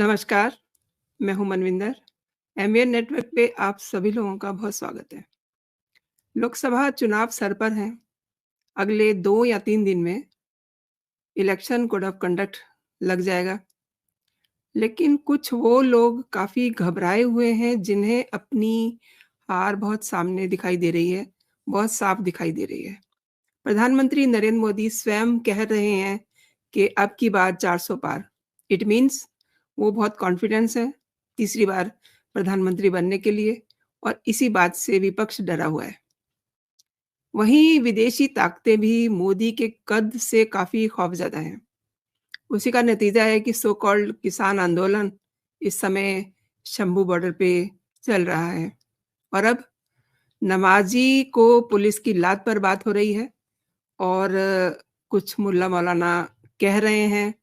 नमस्कार, मैं हूँ मनविंदर। एमवीएन नेटवर्क पे आप सभी लोगों का बहुत स्वागत है। लोकसभा चुनाव सर पर हैं। अगले 2 या 3 दिन में इलेक्शन कोड ऑफ कंडक्ट लग जाएगा। लेकिन कुछ वो लोग काफ़ी घबराए हुए हैं जिन्हें अपनी हार बहुत सामने दिखाई दे रही है, बहुत साफ दिखाई दे रही है। प्रधानमंत्री नरेंद्र मोदी स्वयं कह रहे हैं कि अब की बार 400 पार। इट मीन्स वो बहुत कॉन्फिडेंस है तीसरी बार प्रधानमंत्री बनने के लिए और इसी बात से विपक्ष डरा हुआ है। वहीं विदेशी ताकतें भी मोदी के कद से काफ़ी खौफज़दा हैं। उसी का नतीजा है कि सो कॉल्ड किसान आंदोलन इस समय शंभू बॉर्डर पे चल रहा है और अब नमाज़ी को पुलिस की लात पर बात हो रही है और कुछ मुल्ला मौलाना कह रहे हैं,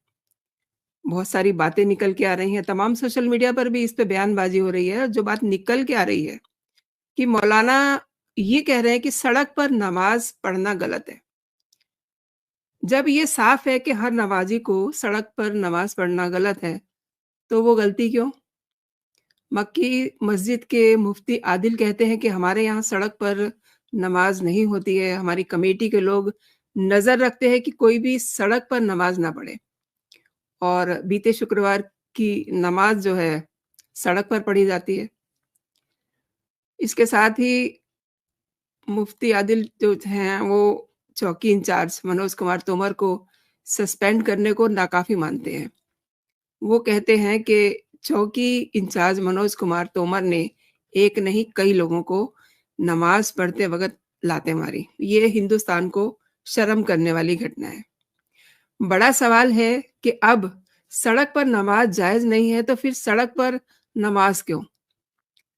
बहुत सारी बातें निकल के आ रही हैं, तमाम सोशल मीडिया पर भी इस पे बयानबाज़ी हो रही है और जो बात निकल के आ रही है कि मौलाना ये कह रहे हैं कि सड़क पर नमाज़ पढ़ना गलत है। जब ये साफ़ है कि हर नमाज़ी को सड़क पर नमाज़ पढ़ना गलत है, तो वो गलती क्यों? मक्की मस्जिद के मुफ्ती आदिल कहते हैं कि हमारे यहाँ सड़क पर नमाज़ नहीं होती है, हमारी कमेटी के लोग नज़र रखते हैं कि कोई भी सड़क पर नमाज़ ना पढ़े और बीते शुक्रवार की नमाज़ जो है, सड़क पर पढ़ी जाती है। इसके साथ ही मुफ्ती आदिल जो हैं, वो चौकी इंचार्ज मनोज कुमार तोमर को सस्पेंड करने को नाकाफ़ी मानते हैं। वो कहते हैं कि चौकी इंचार्ज मनोज कुमार तोमर ने एक नहीं कई लोगों को नमाज़ पढ़ते वक़्त लातें मारी। ये हिंदुस्तान को शर्म करने वाली घटना है। बड़ा सवाल है कि अब सड़क पर नमाज़ जायज़ नहीं है, तो फिर सड़क पर नमाज़ क्यों?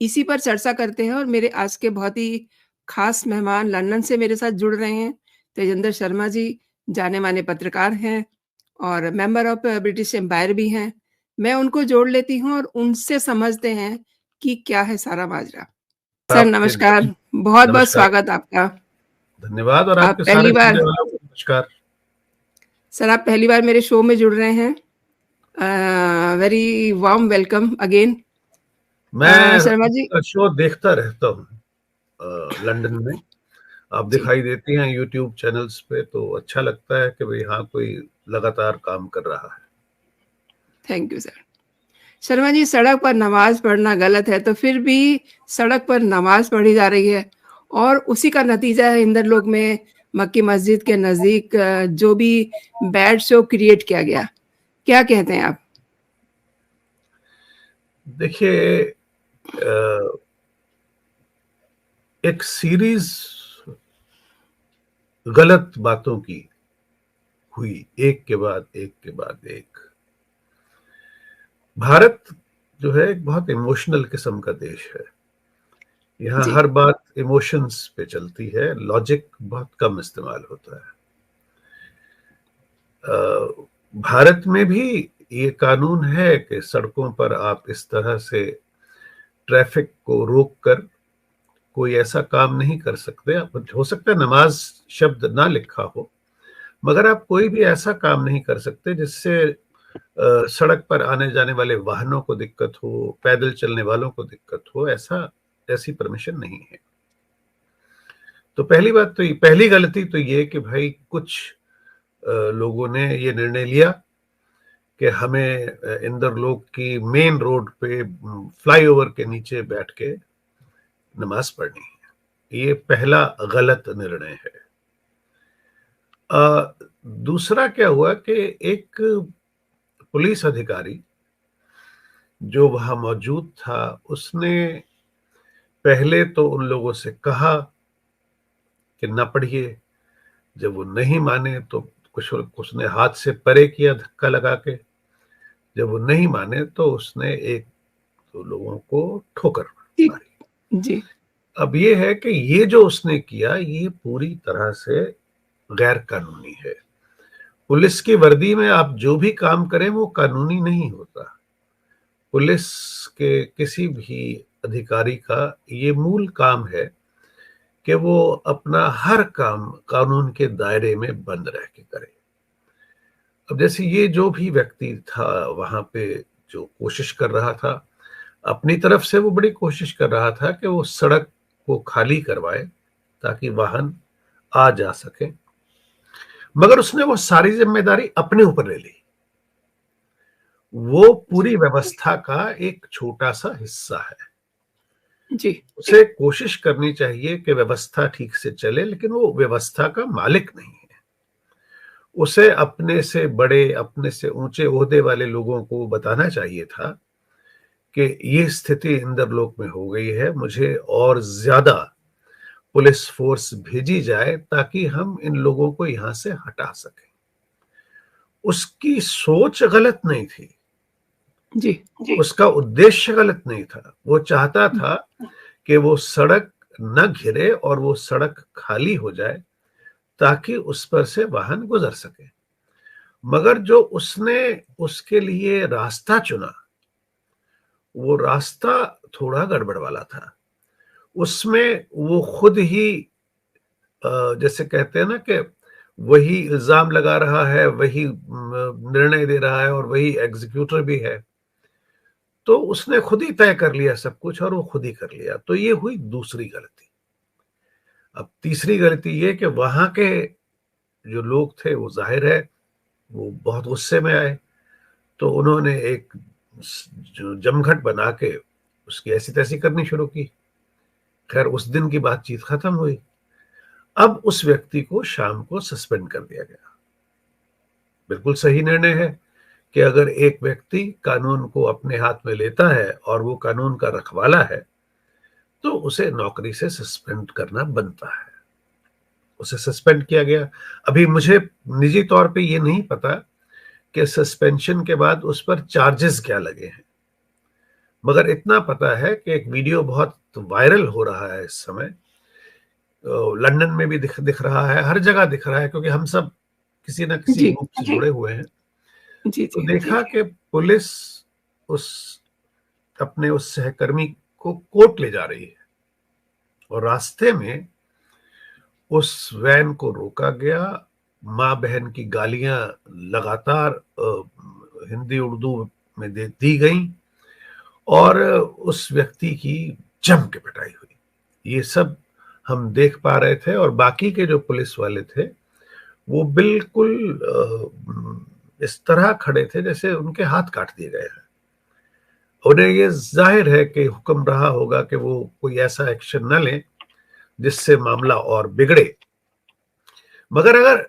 इसी पर चर्चा करते हैं और मेरे आज के बहुत ही ख़ास मेहमान लंदन से मेरे साथ जुड़ रहे हैं। तेजेंद्र शर्मा जी जाने-माने पत्रकार हैं और मेंबर ऑफ ब्रिटिश एम्पायर भी हैं। मैं उनको जोड़ लेती हूँ और उनसे समझते हैं कि क्या है सारा माजरा। सर आपके नमस्कार, बहुत-बहुत नमस्कार, स्वागत आपका। धन्यवाद और आप आपके सारे पहली बार सुनने वालों को नमस्कार। सर आप पहली बार मेरे शो में जुड़ रहे हैं। Very warm welcome again. मैं शर्मा जी आपका शो देखता रहता हूँ लंदन में। आप जी, दिखाई देती हैं यूट्यूब चैनल्स पे, तो अच्छा लगता है कि भाई हाँ कोई लगातार काम कर रहा है। Thank you sir. Sharma ji सड़क पर नमाज़ पढ़ना गलत है, तो फिर भी सड़क पर नमाज़ पढ़ी जा रही है और उसी का नतीजा है इंदरलोक में मक्की मस्जिद के नज़दीक जो भी बैड शो क्रिएट किया गया। क्या कहते हैं आप? देखिए, एक सीरीज गलत बातों की हुई, एक के बाद एक के बाद एक। भारत जो है एक बहुत इमोशनल किस्म का देश है। यहाँ जी, हर बात इमोशंस पे चलती है, लॉजिक बहुत कम इस्तेमाल होता है। भारत में भी ये कानून है कि सड़कों पर आप इस तरह से ट्रैफिक को रोक कर कोई ऐसा काम नहीं कर सकते। हो सकता है नमाज शब्द ना लिखा हो, मगर आप कोई भी ऐसा काम नहीं कर सकते जिससे सड़क पर आने जाने वाले वाहनों को दिक्कत हो, पैदल चलने वालों को दिक्कत हो। ऐसी परमिशन नहीं है। तो पहली गलती तो ये कि भाई कुछ लोगों ने ये निर्णय लिया कि हमें इंदरलोक की मेन रोड पे फ्लाईओवर के नीचे बैठ के नमाज पढ़नी है। ये पहला गलत निर्णय है। दूसरा क्या हुआ कि एक पुलिस अधिकारी जो वहां मौजूद था, उसने पहले तो उन लोगों से कहा कि ना पढ़िए। जब वो नहीं माने तो कुछ उसने हाथ से परे किया धक्का लगा के। जब वो नहीं माने तो उसने एक दो लोगों को ठोकर ठीक, मारी। जी, अब ये है कि ये जो उसने किया ये पूरी तरह से गैर कानूनी है। पुलिस की वर्दी में आप जो भी काम करें वो कानूनी नहीं होता। पुलिस के किसी भी अधिकारी का ये मूल काम है कि वो अपना हर काम कानून के दायरे में बंद रह के करे। अब जैसे ये जो भी व्यक्ति था वहां पे जो कोशिश कर रहा था, अपनी तरफ से वो बड़ी कोशिश कर रहा था कि वो सड़क को खाली करवाए ताकि वाहन आ जा सके, मगर उसने वो सारी जिम्मेदारी अपने ऊपर ले ली। वो पूरी जी, व्यवस्था का एक छोटा-सा हिस्सा है। जी, उसे कोशिश करनी चाहिए कि व्यवस्था ठीक से चले, लेकिन वो व्यवस्था का मालिक नहीं है। उसे अपने से बड़े, अपने से ऊँचे ओहदे वाले लोगों को बताना चाहिए था कि ये स्थिति इंद्रलोक में हो गई है, मुझे और ज़्यादा पुलिस फ़ोर्स भेजी जाए ताकि हम इन लोगों को यहाँ से हटा सकें। उसकी सोच गलत नहीं थी, जी, उसका उद्देश्य गलत नहीं था। वो चाहता था कि वो सड़क न घिरे और वो सड़क खाली हो जाए ताकि उस पर से वाहन गुजर सके। मगर जो उसने उसके लिए रास्ता चुना, वो रास्ता थोड़ा गड़बड़ वाला था। उसमें वो खुद ही जैसे कहते हैं ना कि वही इल्ज़ाम लगा रहा है, वही निर्णय दे रहा है और वही एग्ज़ीक्यूटर भी है। तो उसने खुद ही तय कर लिया सब कुछ और वो खुद ही कर लिया। तो ये हुई दूसरी गलती। अब तीसरी गलती ये कि वहाँ के जो लोग थे वो ज़ाहिर है वो बहुत गुस्से में आए। तो उन्होंने एक जो जमघट बना के उसकी ऐसी-तैसी करनी शुरू की। खैर उस दिन की बातचीत खत्म हुई। अब उस व्यक्ति को शाम को सस्पेंड कर दिया गया। बिल्कुल सही निर्णय है कि अगर एक व्यक्ति कानून को अपने हाथ में लेता है और वो कानून का रखवाला है, तो उसे नौकरी से सस्पेंड करना बनता है। उसे सस्पेंड किया गया। अभी मुझे निजी तौर पे ये नहीं पता कि सस्पेंशन के बाद उस पर चार्जेस क्या लगे हैं। मगर इतना पता है कि एक वीडियो बहुत वायरल हो रहा है इस समय। लंदन में भी दिख रहा है, हर जगह दिख रहा है क्योंकि हम सब किसी न किसी जी, ग्रुप से जुड़े हुए हैं। जी, तो जी, देखा कि पुलिस उस अपने उस सहकर्मी को कोर्ट ले जा रही है और रास्ते में उस वैन को रोका गया। माँ-बहन की गालियाँ लगातार हिंदी, उर्दू में दे दी गईं और उस व्यक्ति की जम के पिटाई हुई। ये सब हम देख पा रहे थे और बाकी के जो पुलिस वाले थे, वो बिल्कुल इस तरह खड़े थे जैसे उनके हाथ काट दिए गए हैं। उन्हें ये ज़ाहिर है कि हुक्म रहा होगा कि वो कोई ऐसा एक्शन न लें, जिससे मामला और बिगड़े। मगर अगर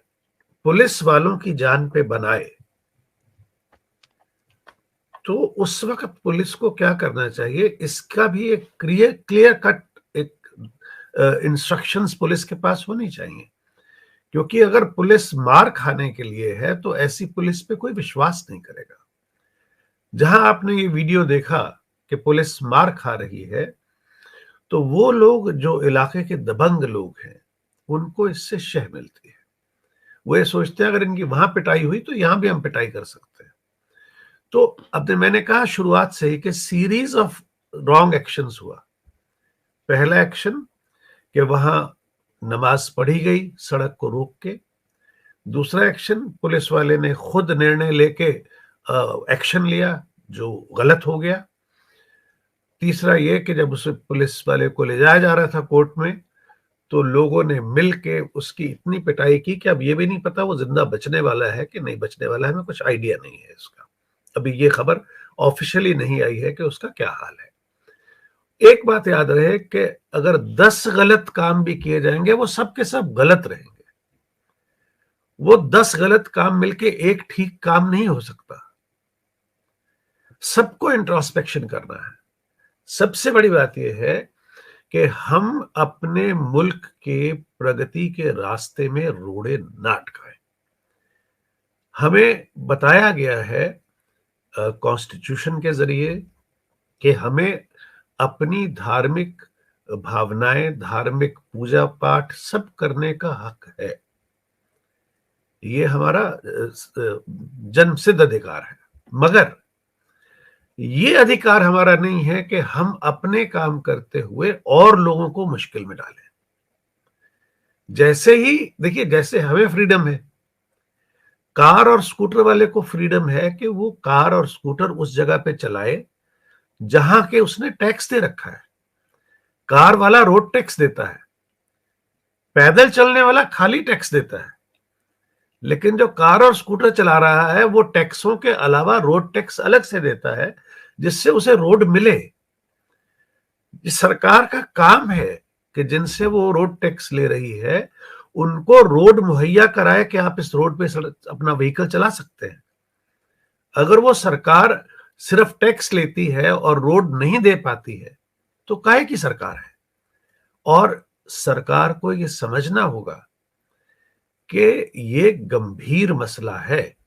पुलिस वालों की जान पे बन आए, तो उस वक़्त पुलिस को क्या करना चाहिए, इसका भी एक क्लियर कट एक इंस्ट्रक्शंस पुलिस के पास होनी चाहिए। क्योंकि अगर पुलिस मार खाने के लिए है, तो ऐसी पुलिस पे कोई विश्वास नहीं करेगा। जहां आपने ये वीडियो देखा कि पुलिस मार खा रही है, तो वो लोग जो इलाके के दबंग लोग हैं, उनको इससे शह मिलती है। वो ये सोचते हैं अगर इनकी वहां पिटाई हुई तो यहां भी हम पिटाई कर सकते हैं। तो अब मैंने कहा शुरुआत से ही कि सीरीज ऑफ रॉन्ग एक्शंस हुआ। पहला एक्शन कि वहां नमाज पढ़ी गई सड़क को रोक के। दूसरा एक्शन पुलिस वाले ने खुद निर्णय लेके एक्शन लिया जो गलत हो गया। तीसरा ये कि जब उसे पुलिस वाले को ले जाया जा रहा था कोर्ट में, तो लोगों ने मिल के उसकी इतनी पिटाई की कि अब ये भी नहीं पता वो जिंदा बचने वाला है कि नहीं बचने वाला है। हमें कुछ आइडिया नहीं है इसका। अभी ये खबर ऑफिशियली नहीं आई है कि उसका क्या हाल है। एक बात याद रहे कि अगर 10 गलत काम भी किए जाएंगे वो सब के सब गलत रहेंगे। वो 10 गलत काम मिलके एक ठीक काम नहीं हो सकता। सबको इंट्रोस्पेक्शन करना है। सबसे बड़ी बात यह है कि हम अपने मुल्क के प्रगति के रास्ते में रोड़े ना अटकाएं। हमें बताया गया है कॉन्स्टिट्यूशन के जरिए कि हमें अपनी धार्मिक भावनाएं, धार्मिक पूजा पाठ सब करने का हक है। ये हमारा जन्मसिद्ध अधिकार है। मगर ये अधिकार हमारा नहीं है कि हम अपने काम करते हुए और लोगों को मुश्किल में डालें। जैसे ही देखिए, जैसे हमें फ्रीडम है, कार और स्कूटर वाले को फ्रीडम है कि वो कार और स्कूटर उस जगह पे चलाए जहां के उसने टैक्स दे रखा है। कार वाला रोड टैक्स देता है, पैदल चलने वाला खाली टैक्स देता है। लेकिन जो कार और स्कूटर चला रहा है वो टैक्सों के अलावा रोड टैक्स अलग से देता है, जिससे उसे रोड मिले। ये सरकार का काम है कि जिनसे वो रोड टैक्स ले रही है उनको रोड मुहैया कराए कि आप इस रोड पे अपना व्हीकल चला सकते हैं। अगर वो सरकार सिर्फ टैक्स लेती है और रोड नहीं दे पाती है तो काहे की सरकार है। और सरकार को ये समझना होगा कि ये गंभीर मसला है,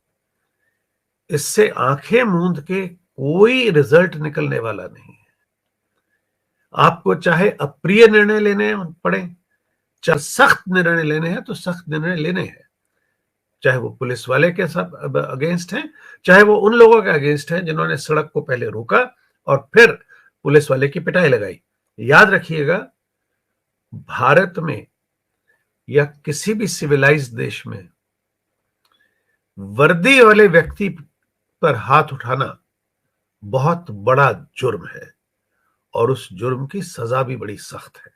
इससे आंखें मूंद के कोई रिजल्ट निकलने वाला नहीं है। आपको चाहे अप्रिय निर्णय लेने पड़े, चाहे सख्त निर्णय लेने हैं तो सख्त निर्णय लेने हैं, चाहे वो पुलिस वाले के सब अगेंस्ट हैं, चाहे वो उन लोगों के अगेंस्ट हैं जिन्होंने सड़क को पहले रोका और फिर पुलिस वाले की पिटाई लगाई। याद रखिएगा, भारत में या किसी भी सिविलाइज देश में वर्दी वाले व्यक्ति पर हाथ उठाना बहुत बड़ा जुर्म है और उस जुर्म की सजा भी बड़ी सख्त है।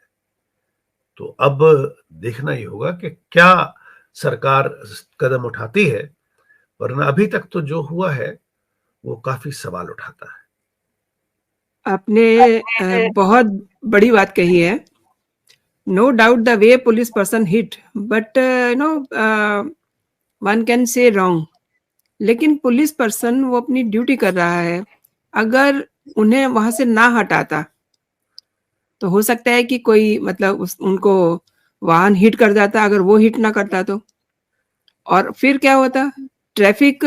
तो अब देखना ही होगा कि क्या सरकार कदम उठाती है, वरना अभी तक तो जो हुआ है वो काफी सवाल उठाता है। आपने बहुत बड़ी बात कही है। No doubt the way police person hit, but one can say wrong. लेकिन पुलिस पर्सन वो अपनी ड्यूटी कर रहा है, अगर उन्हें वहां से ना हटाता तो हो सकता है कि कोई मतलब उनको वाहन हिट कर जाता, अगर वो हिट ना करता तो। और फिर क्या होता, ट्रैफिक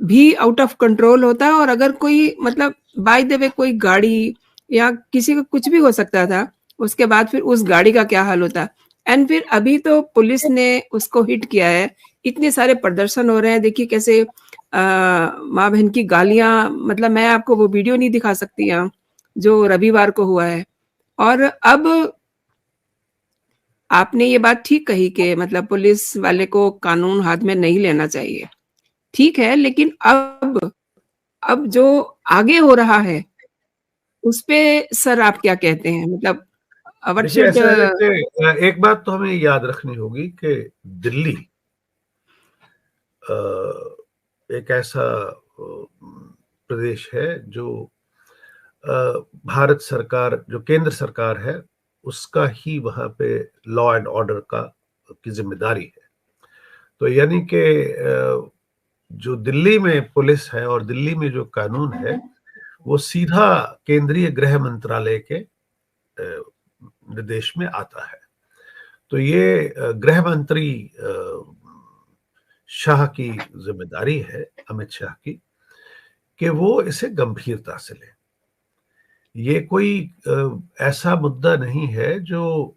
भी आउट ऑफ कंट्रोल होता। और अगर कोई मतलब बाय द वे कोई गाड़ी या किसी को कुछ भी हो सकता था, उसके बाद फिर उस गाड़ी का क्या हाल होता। एंड फिर अभी तो पुलिस ने उसको हिट किया है, इतने सारे प्रदर्शन हो रहे हैं, देखिए कैसे माँ बहन की गालियां, मतलब मैं आपको वो वीडियो नहीं दिखा सकती यहाँ जो रविवार को हुआ है। और अब आपने ये बात ठीक कही कि मतलब पुलिस वाले को कानून हाथ में नहीं लेना चाहिए, ठीक है, लेकिन अब जो आगे हो रहा है उस पे सर आप क्या कहते हैं, मतलब व्हाट देखिए, शुड। ऐसा है कि एक बात तो हमें याद रखनी होगी कि दिल्ली एक ऐसा प्रदेश है जो भारत सरकार, जो केंद्र सरकार है, उसका ही वहां पे लॉ एंड ऑर्डर का की जिम्मेदारी है। तो यानी कि जो दिल्ली में पुलिस है और दिल्ली में जो कानून है वो सीधा केंद्रीय गृह मंत्रालय के निर्देश में आता है। तो ये गृह मंत्री शाह की जिम्मेदारी है, अमित शाह की, कि वो इसे गंभीरता से ले। ये कोई ऐसा मुद्दा नहीं है जो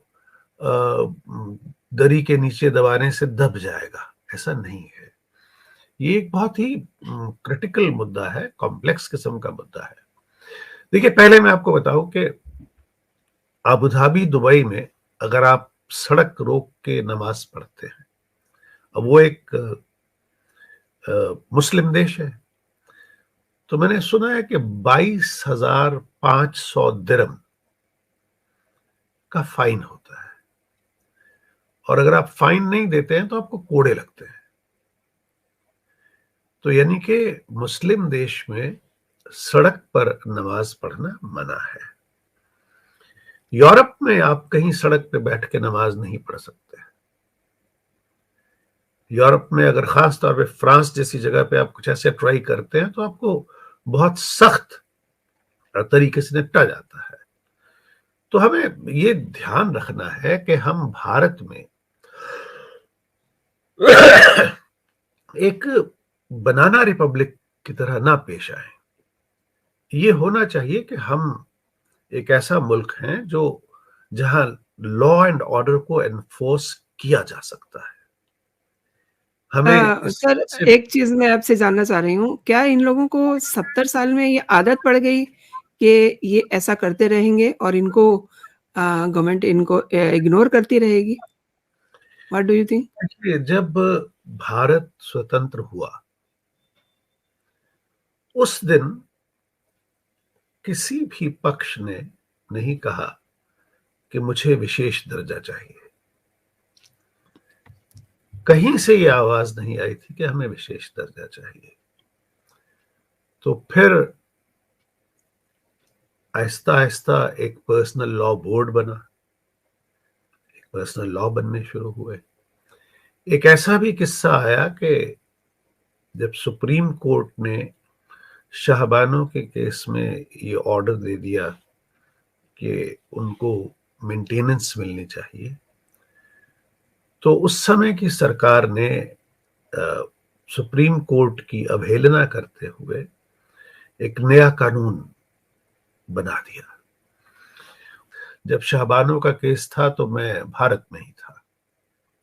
दरी के नीचे दबाने से दब जाएगा, ऐसा नहीं है। ये एक बहुत ही क्रिटिकल मुद्दा है, कॉम्प्लेक्स किस्म का मुद्दा है। देखिए, पहले मैं आपको बताऊं कि अबू धाबी, दुबई में अगर आप सड़क रोक के नमाज पढ़ते हैं, अब वो एक मुस्लिम देश है, तो मैंने सुना है कि 22,500 दिरहम का फाइन होता है, और अगर आप फाइन नहीं देते हैं तो आपको कोड़े लगते हैं। तो यानी कि मुस्लिम देश में सड़क पर नमाज पढ़ना मना है। यूरोप में आप कहीं सड़क पे बैठ के नमाज नहीं पढ़ सकते। यूरोप में अगर खास तौर पे फ्रांस जैसी जगह पे आप कुछ ऐसे ट्राई करते हैं तो आपको बहुत सख्त तरीके से निपटा जाता है। तो हमें ये ध्यान रखना है कि हम भारत में एक बनाना रिपब्लिक की तरह ना पेश आए। ये होना चाहिए कि हम एक ऐसा मुल्क हैं जो जहां लॉ एंड ऑर्डर को एनफोर्स किया जा सकता है। हमें इस सर से एक चीज मैं आपसे जानना चाह रही हूँ, क्या इन लोगों को 70 साल में ये आदत पड़ गई कि ये ऐसा करते रहेंगे और इनको गवर्नमेंट इनको इग्नोर करती रहेगी? What do you think? देखिए, जब भारत स्वतंत्र हुआ उस दिन किसी भी पक्ष ने नहीं कहा कि मुझे विशेष दर्जा चाहिए। कहीं से ये आवाज नहीं आई थी कि हमें विशेष दर्जा चाहिए। तो फिर आहिस्ता आहिस्ता एक पर्सनल लॉ बोर्ड बना, एक पर्सनल लॉ बनने शुरू हुए। एक ऐसा भी किस्सा आया कि जब सुप्रीम कोर्ट ने शाहबानों के केस में ये ऑर्डर दे दिया कि उनको मेंटेनेंस मिलनी चाहिए, तो उस समय की सरकार ने सुप्रीम कोर्ट की अवहेलना करते हुए एक नया कानून बना दिया। जब शाहबानों का केस था तो मैं भारत में ही था।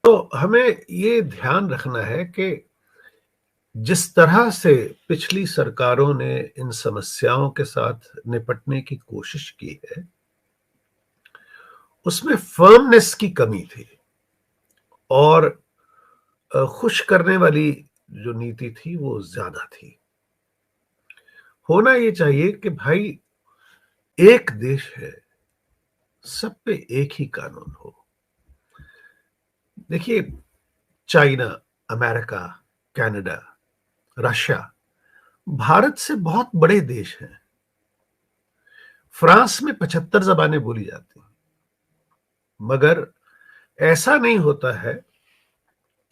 तो हमें ये ध्यान रखना है कि जिस तरह से पिछली सरकारों ने इन समस्याओं के साथ निपटने की कोशिश की है, उसमें फर्मनेस की कमी थी और खुश करने वाली जो नीति थी वो ज्यादा थी। होना ये चाहिए कि भाई एक देश है, सब पे एक ही कानून हो। देखिए, China, America, Canada, Russia Bharat से बहुत बड़े देश हैं। फ्रांस में 75 जबानें बोली जाती हैं, मगर ऐसा नहीं होता है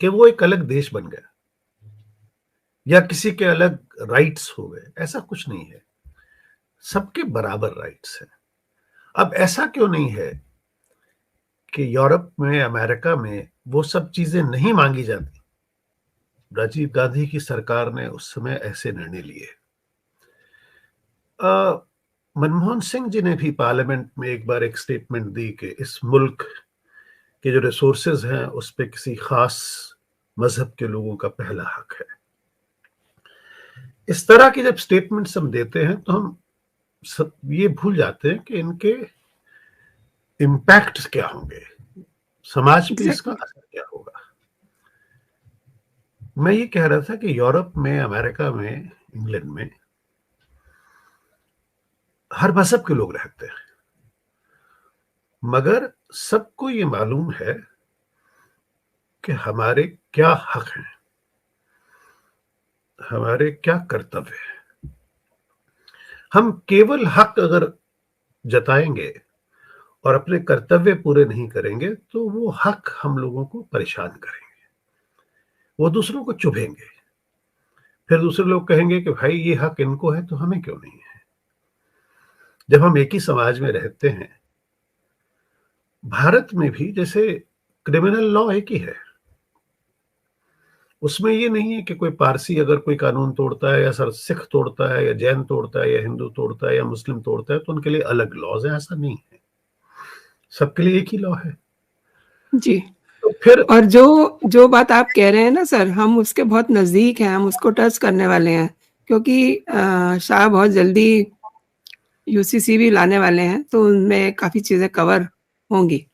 कि वो एक अलग देश बन गया या किसी के अलग राइट्स हो गए। ऐसा कुछ नहीं है, सबके बराबर राइट्स हैं। अब ऐसा क्यों नहीं है कि यूरोप में, अमेरिका में वो सब चीजें नहीं मांगी जाती? राजीव गांधी की सरकार ने उस समय ऐसे निर्णय लिए। मनमोहन सिंह जी ने भी पार्लियामेंट में एक बार एक स्टेटमेंट दी कि इस मुल्क के जो रिसोर्सेज हैं उस पे किसी खास मजहब के लोगों का पहला हक है। इस तरह की जब स्टेटमेंट्स हम देते हैं तो हम सब ये भूल जाते हैं कि इनके इम्पैक्ट क्या होंगे, समाज पे इसका एग्जैक्टली। असर क्या होगा। मैं ये कह रहा था कि यूरोप में, अमेरिका में, इंग्लैंड में हर मजहब के लोग रहते हैं, मगर सबको ये मालूम है कि हमारे क्या हक हैं, हमारे क्या कर्तव्य हैं। हम केवल हक अगर जताएंगे और अपने कर्तव्य पूरे नहीं करेंगे तो वो हक हम लोगों को परेशान करेंगे, वो दूसरों को चुभेंगे। फिर दूसरे लोग कहेंगे कि भाई ये हक इनको है तो हमें क्यों नहीं है। जब हम एक ही समाज में रहते हैं, भारत में भी जैसे क्रिमिनल लॉ एक ही है, उसमें ये नहीं है कि कोई पारसी अगर कोई कानून तोड़ता है या सर सिख तोड़ता है या जैन तोड़ता है या हिंदू तोड़ता है या मुस्लिम तोड़ता है तो उनके लिए अलग लॉज है। ऐसा नहीं है, सबके लिए एक ही लॉ है। जी। तो फिर और जो जो बात आप कह रहे हैं ना सर, हम उसके बहुत नज़दीक हैं, हम उसको टच करने वाले हैं, क्योंकि शाह बहुत जल्दी यूसीसी भी लाने वाले हैं, तो उनमें काफ़ी चीज़ें कवर होंगी।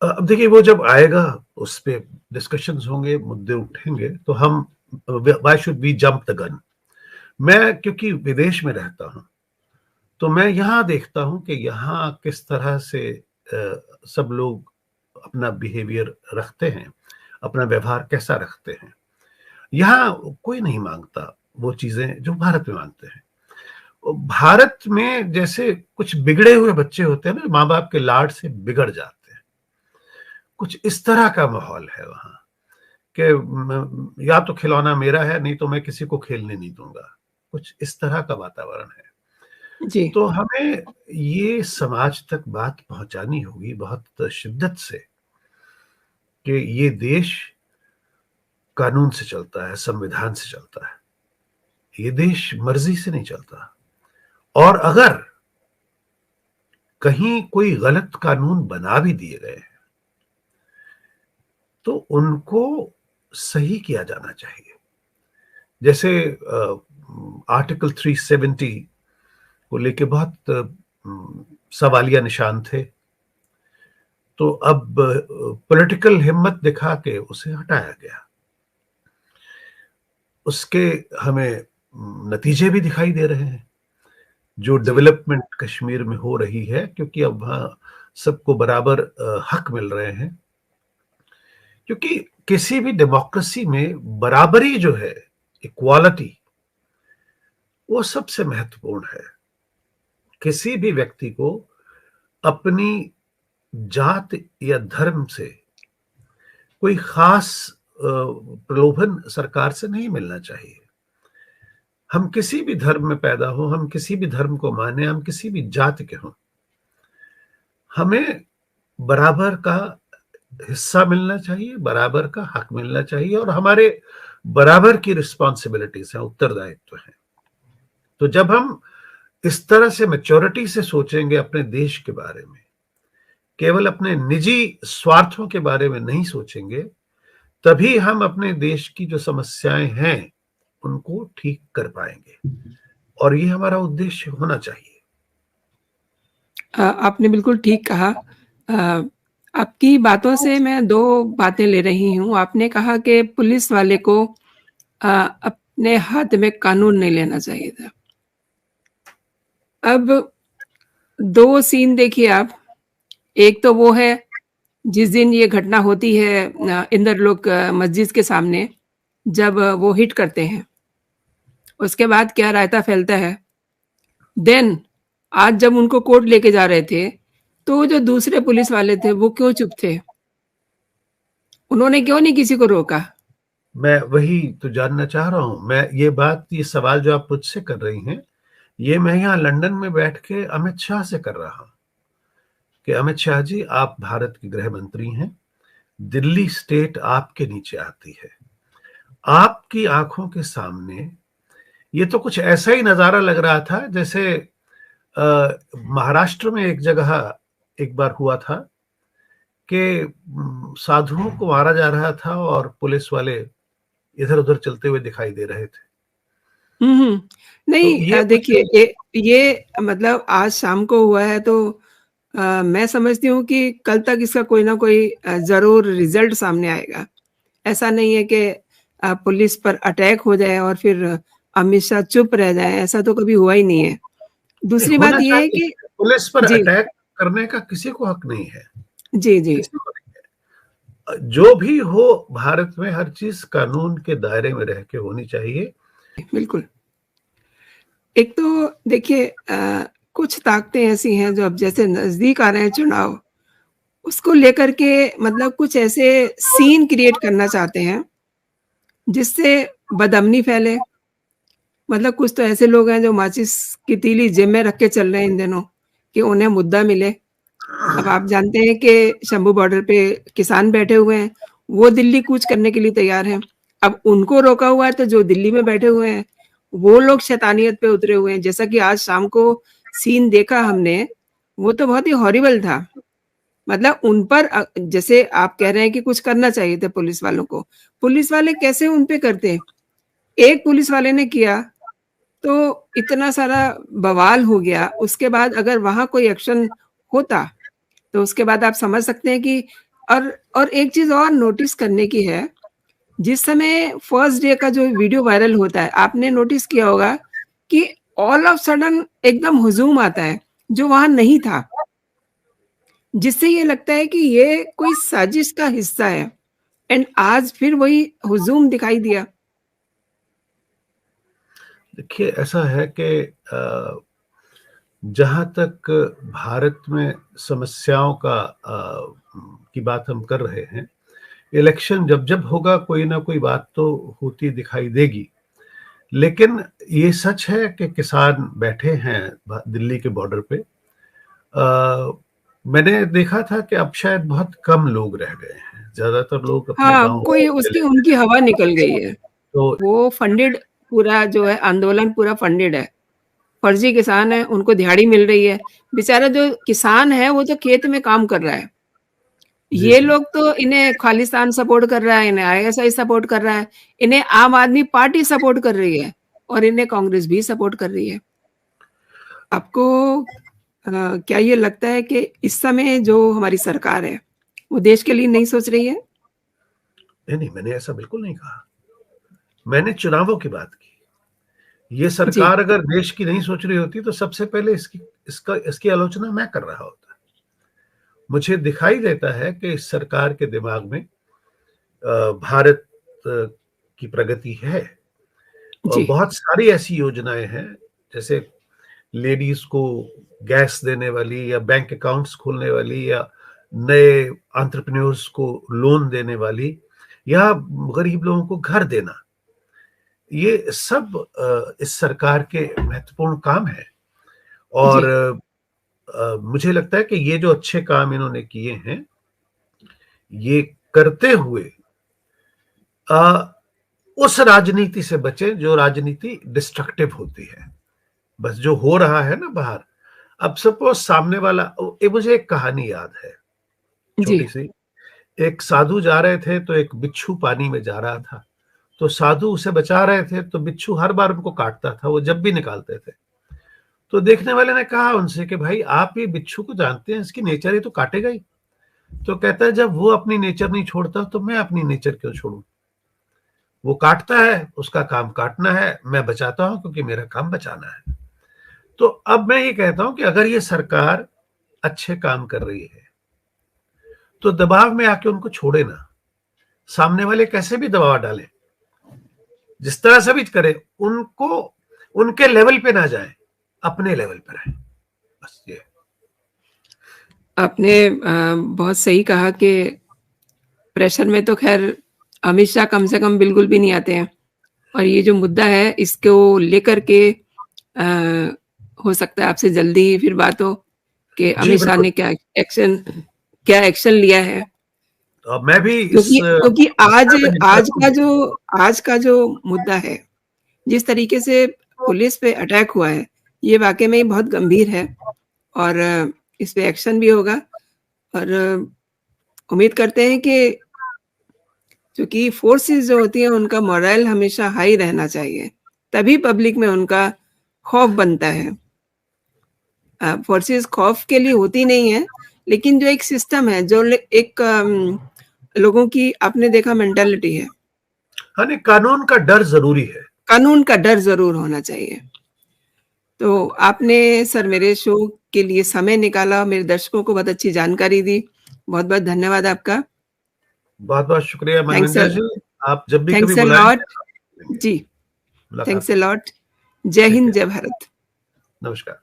अब देखिए, वो जब आएगा उस पे डिस्कशंस होंगे, मुद्दे उठेंगे, तो हम why should we jump the gun. मैं क्योंकि विदेश में रहता हूं तो मैं यहाँ देखता हूं कि यहाँ किस तरह से सब लोग अपना बिहेवियर रखते हैं, अपना व्यवहार कैसा रखते हैं। यहाँ कोई नहीं मांगता वो चीजें जो भारत में मांगते हैं। भारत में जैसे कुछ बिगड़े हुए बच्चे होते हैं ना, माँ बाप के लाड से बिगड़ जाते हैं, कुछ इस तरह का माहौल है वहां कि या तो खिलौना मेरा है नहीं तो मैं किसी को खेलने नहीं दूंगा। कुछ इस तरह का वातावरण है। जी। तो हमें ये समाज तक बात पहुंचानी होगी बहुत शिद्दत से कि ये देश कानून से चलता है, संविधान से चलता है, ये देश मर्जी से नहीं चलता। और अगर कहीं कोई गलत कानून बना भी दिए गए हैं तो उनको सही किया जाना चाहिए। जैसे आर्टिकल 370 को लेके बहुत सवालिया निशान थे। तो अब पॉलिटिकल हिम्मत दिखा के उसे हटाया गया। उसके हमें नतीजे भी दिखाई दे रहे हैं, जो डेवलपमेंट कश्मीर में हो रही है, क्योंकि अब वहाँ सबको बराबर हक मिल रहे हैं। क्योंकि किसी भी डेमोक्रेसी में बराबरी जो है, इक्वालिटी, वो सबसे महत्वपूर्ण है। किसी भी व्यक्ति को अपनी जात या धर्म से कोई खास प्रलोभन सरकार से नहीं मिलना चाहिए। हम किसी भी धर्म में पैदा हो, हम किसी भी धर्म को माने, हम किसी भी जाति के हों, हमें बराबर का हिस्सा मिलना चाहिए, बराबर का हक मिलना चाहिए, और हमारे बराबर की रिस्पॉन्सिबिलिटीज है, उत्तरदायित्व है। तो जब हम इस तरह से मैच्योरिटी से सोचेंगे अपने देश के बारे में, केवल अपने निजी स्वार्थों के बारे में नहीं सोचेंगे, तभी हम अपने देश की जो समस्याएं हैं उनको ठीक कर पाएंगे, और ये हमारा उद्देश्य होना चाहिए। आपने बिल्कुल ठीक कहा। आपकी बातों से मैं 2 बातें ले रही हूँ। आपने कहा कि पुलिस वाले को अपने हाथ में कानून नहीं लेना चाहिए था। अब 2 सीन देखिए आप। एक तो वो है जिस दिन ये घटना होती है इंदरलोक मस्जिद के सामने, जब वो हिट करते हैं। उसके बाद क्या रायता फैलता है। देन आज जब उनको कोर्ट लेके जा रहे थे, तो जो दूसरे पुलिस वाले थे वो क्यों चुप थे? उन्होंने क्यों नहीं किसी को रोका? मैं वही तो जानना चाह रहा हूं। मैं ये सवाल जो आप मुझसे कर रही हैं, ये मैं यहाँ लंदन में बैठ के अमित शाह से कर रहा हूं कि अमित शाह जी, आप भारत के गृह मंत्री हैं, दिल्ली स्टेट आपके नीचे आती है, आपकी आंखों के सामने ये तो कुछ ऐसा ही नजारा लग रहा था जैसे महाराष्ट्र में एक जगह एक बार हुआ था कि साधुओं को मारा जा रहा था और पुलिस वाले इधर उधर चलते हुए दिखाई दे रहे थे। तो नहीं, ये देखिए ये मतलब आज शाम को हुआ है, तो मैं समझती हूँ कि कल तक इसका कोई ना कोई ज़रूर रिज़ल्ट सामने आएगा। ऐसा नहीं है कि पुलिस पर अटैक हो जाए और फिर अमित शाह चुप रह जाएँ, ऐसा तो कभी हुआ ही नहीं है। दूसरी होना बात ये है चाहिए। कि पुलिस पर जी, अटैक करने का किसी को हक नहीं है, जी, जी, किसी को नहीं है। जो भी हो, भारत में हर चीज कानून के दायरे में रह के होनी चाहिए। बिल्कुल। एक तो देखिए कुछ ताकतें ऐसी हैं जो अब जैसे नज़दीक आ रहे हैं चुनाव, उसको लेकर के मतलब कुछ ऐसे सीन क्रिएट करना चाहते हैं, जिससे बदअमनी फैले। मतलब कुछ तो ऐसे लोग हैं जो माचिस की तीली जेब में रख के चल रहे हैं इन दिनों, कि उन्हें मुद्दा मिले। अब आप जानते हैं कि शंभू बॉर्डर पे किसान बैठे हुए हैं, वो दिल्ली कूच करने के लिए तैयार हैं। अब उनको रोका हुआ है, तो जो दिल्ली में बैठे हुए हैं, वो लोग शैतानियत पे उतरे हुए हैं। जैसा कि आज शाम को सीन देखा हमने, वो तो बहुत ही हॉरिबल था। मतलब उन पर जैसे आप कह रहे हैं कि कुछ करना चाहिए था पुलिस वालों को। पुलिस वाले कैसे उन पे करते? एक पुलिस वाले ने किया, तो इतना सारा बवाल हो गया। उसके बाद अगर वहाँ कोई एक्शन होता, तो उसके बाद आप समझ सकते हैं कि और एक चीज़ और नोटिस करने की है, जिस समय फर्स्ट डे का जो वीडियो वायरल होता है, आपने नोटिस किया होगा कि ऑल ऑफ सडन एकदम हुजूम आता है, जो वहाँ नहीं था। जिससे ये लगता है कि ये कोई साजिश का हिस्सा है, एंड आज फिर वही हुजूम दिखाई दिया। देखिए, ऐसा है कि जहां तक भारत में समस्याओं का की बात हम कर रहे हैं, इलेक्शन जब जब होगा कोई ना कोई बात तो होती दिखाई देगी। लेकिन ये सच है कि किसान बैठे हैं दिल्ली के बॉर्डर पे। मैंने देखा था कि अब शायद बहुत कम लोग रह गए हैं, ज्यादातर लोग अपने हाँ, गांव कोई चले उसकी गए। उनकी हवा निकल गई है। तो वो फंडेड पूरा जो है आंदोलन पूरा फंडेड है। फर्जी किसान है, उनको दिहाड़ी मिल रही है। बेचारा जो किसान है वो तो खेत में काम कर रहा है। जी ये जी, लोग तो इन्हें खालिस्तान सपोर्ट कर रहा है, इन्हें आईएसआई सपोर्ट कर रहा है, इन्हें आम आदमी पार्टी सपोर्ट कर रही है और इन्हें कांग्रेस भी सपोर्ट कर रही है। आपको क्या ये लगता है कि इस समय जो हमारी सरकार है, वो देश के लिए नहीं सोच रही है? नहीं, मैंने ऐसा बिल्कुल नहीं कहा। मैंने चुनावों की बात की। ये जी, सरकार अगर देश की नहीं सोच रही होती तो सबसे पहले इसकी आलोचना मैं कर रहा होता। मुझे दिखाई देता है कि इस सरकार के दिमाग में भारत की प्रगति है और जी, बहुत सारी ऐसी योजनाएं हैं, जैसे लेडीज को गैस देने वाली या बैंक अकाउंट्स खोलने वाली या नए एंटरप्रेन्योर्स को लोन देने वाली या गरीब लोगों को घर देना। ये सब इस सरकार के महत्वपूर्ण काम है और जी, मुझे लगता है कि ये जो अच्छे काम इन्होंने किए हैं, ये करते हुए अ, उस राजनीति से बचे जो राजनीति डिस्ट्रक्टिव होती है। बस जो हो रहा है ना बाहर, अब सपोज सामने वाला, मुझे एक कहानी याद है जी, छोटी सी। एक साधु जा रहे थे तो एक बिच्छू पानी में जा रहा था, तो साधु उसे बचा रहे थे, तो बिच्छू हर बार उनको काटता था, वो जब भी निकालते थे। तो देखने वाले ने कहा उनसे कि भाई आप ये बिच्छू को जानते हैं, इसकी नेचर, ये तो काटेगा ही। तो कहता है जब वो अपनी नेचर नहीं छोड़ता तो मैं अपनी नेचर क्यों छोड़ूं। वो काटता है, उसका काम काटना है, मैं बचाता हूं क्योंकि मेरा काम बचाना है। तो अब मैं ये कहता हूं कि अगर ये सरकार अच्छे काम कर रही है तो दबाव में आके उनको छोड़े ना। सामने वाले कैसे भी दबाव डालें, जिस तरह से भी करे, उनको उनके लेवल पे ना जाए, अपने लेवल पर आए, बस ये। आपने बहुत सही कहा कि प्रेशर में तो ख़ैर अमित शाह कम से कम बिल्कुल भी नहीं आते हैं और ये जो मुद्दा है इसको लेकर के हो सकता है आपसे जल्दी ही फिर बात हो कि जी अमित शाह बिल्कुल। ने क्या एक्शन लिया है। मैं भी इस क्योंकि आज समस्या में हितैषी हूँ। आज का जो मुद्दा है, जिस तरीके से पुलिस पे अटैक हुआ है, ये वाक़ई में बहुत गंभीर है और इस पे एक्शन भी होगा और उम्मीद करते हैं कि क्योंकि फ़ोर्सेस जो होती हैं उनका मोरल हमेशा हाई रहना चाहिए, तभी पब्लिक में उनका खौफ बनता है। फ़ोर्सेस खौफ के लिए होती नहीं है, लेकिन जो एक सिस्टम है, जो एक लोगों की आपने देखा मेंटालिटी है, हाँ, नहीं, कानून का डर जरूरी है। कानून का डर ज़रूर होना चाहिए। तो आपने सर मेरे शो के लिए समय निकाला, मेरे दर्शकों को बहुत अच्छी जानकारी दी। बहुत-बहुत धन्यवाद आपका। बहुत बहुत शुक्रिया थैंक्स अ मनविंदर जी। आप जब भी कभी थैंक्स अ बुलाएंगे लॉट। आप मिलेंगे। जी, मुलाकात थैंक्स अ होगी। लॉट। जय ठीक हिंद, है। जय भारत। नमस्कार।